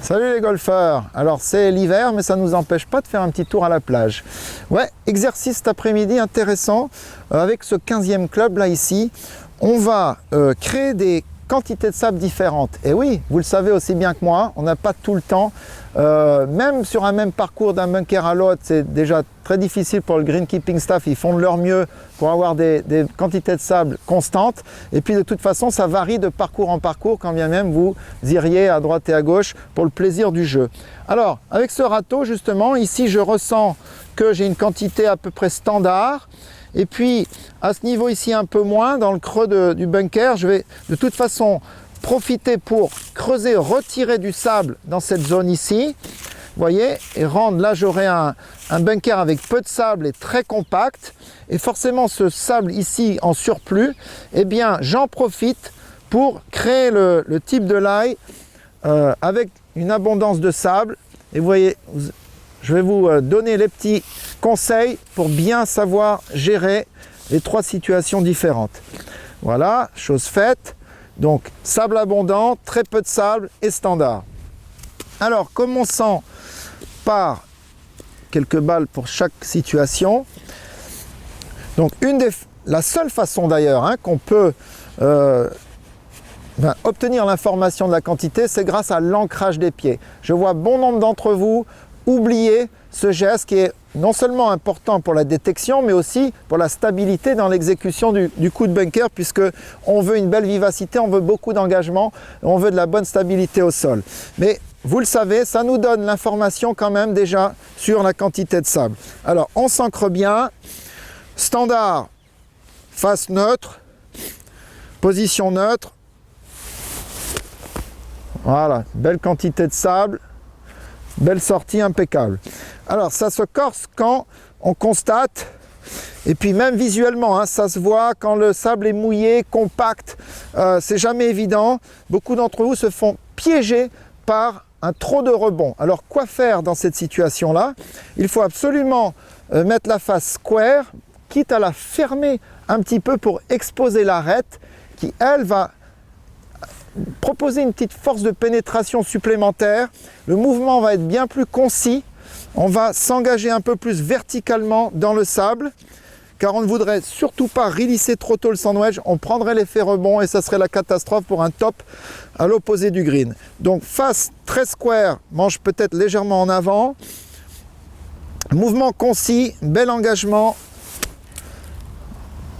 Salut les golfeurs. Alors c'est l'hiver mais ça ne nous empêche pas de faire un petit tour à la plage. Ouais, exercice cet après-midi intéressant avec ce 15e club là ici. On va créer des quantités de sable différentes. Et oui, vous le savez aussi bien que moi, on n'a pas tout le temps. Même sur un même parcours d'un bunker à l'autre, c'est déjà très difficile pour le greenkeeping staff. Ils font de leur mieux pour avoir des quantités de sable constantes. Et puis de toute façon, ça varie de parcours en parcours, quand bien même vous iriez à droite et à gauche pour le plaisir du jeu. Alors, avec ce râteau, justement, ici, je ressens que j'ai une quantité à peu près standard. Et puis, à ce niveau ici, un peu moins, dans le creux du bunker, je vais de toute façon profiter pour creuser, retirer du sable dans cette zone ici. Vous voyez, et rendre, là j'aurai un bunker avec peu de sable et très compact. Et forcément, ce sable ici en surplus, eh bien, j'en profite pour créer le type de lie avec une abondance de sable. Et vous voyez, je vais vous donner les petits conseils pour bien savoir gérer les trois situations différentes. Voilà, chose faite. Donc, sable abondant, très peu de sable et standard. Alors, commençons par quelques balles pour chaque situation. Donc, la seule façon d'ailleurs qu'on peut obtenir l'information de la quantité, c'est grâce à l'ancrage des pieds. Je vois bon nombre d'entre vous oublier ce geste qui est non seulement important pour la détection, mais aussi pour la stabilité dans l'exécution du coup de bunker, puisque on veut une belle vivacité, on veut beaucoup d'engagement, on veut de la bonne stabilité au sol. Mais vous le savez, ça nous donne l'information quand même déjà sur la quantité de sable. Alors, on s'ancre bien. Standard, face neutre, position neutre. Voilà, belle quantité de sable. Belle sortie, impeccable. Alors, ça se corse quand on constate, et puis même visuellement, ça se voit quand le sable est mouillé, compact, c'est jamais évident. Beaucoup d'entre vous se font piéger par un trop de rebond. Alors, quoi faire dans cette situation-là? Il faut absolument mettre la face square, quitte à la fermer un petit peu pour exposer l'arête, qui, elle, va proposer une petite force de pénétration supplémentaire. Le mouvement va être bien plus concis. On va s'engager un peu plus verticalement dans le sable, car on ne voudrait surtout pas relisser trop tôt le sandwich. On prendrait l'effet rebond et ça serait la catastrophe pour un top à l'opposé du green. Donc face très square, manche peut-être légèrement en avant. Mouvement concis, bel engagement.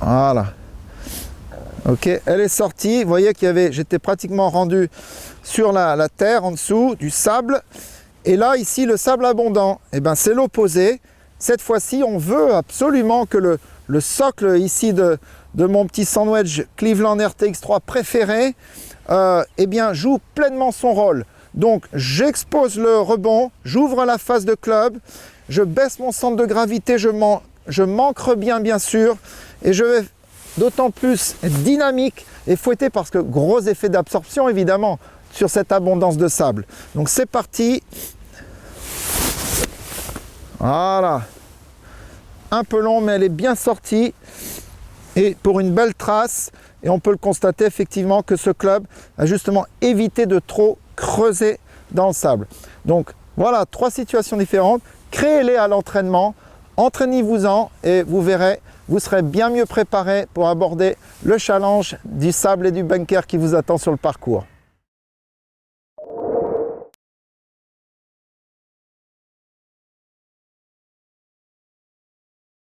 Voilà. Ok, elle est sortie. Vous voyez j'étais pratiquement rendu sur la terre en dessous, du sable. Et là, ici, le sable abondant, eh ben, c'est l'opposé. Cette fois-ci, on veut absolument que le socle ici de mon petit sandwich Cleveland RTX3 préféré, eh bien, joue pleinement son rôle. Donc, j'expose le rebond, j'ouvre la face de club, je baisse mon centre de gravité, je m'ancre bien sûr, et je vais d'autant plus dynamique et fouetté parce que gros effet d'absorption évidemment sur cette abondance de sable. Donc c'est parti. Voilà. Un peu long mais elle est bien sortie et pour une belle trace. Et on peut le constater effectivement que ce club a justement évité de trop creuser dans le sable. Donc voilà, trois situations différentes. Créez-les à l'entraînement. Entraînez-vous-en et vous verrez, vous serez bien mieux préparé pour aborder le challenge du sable et du bunker qui vous attend sur le parcours.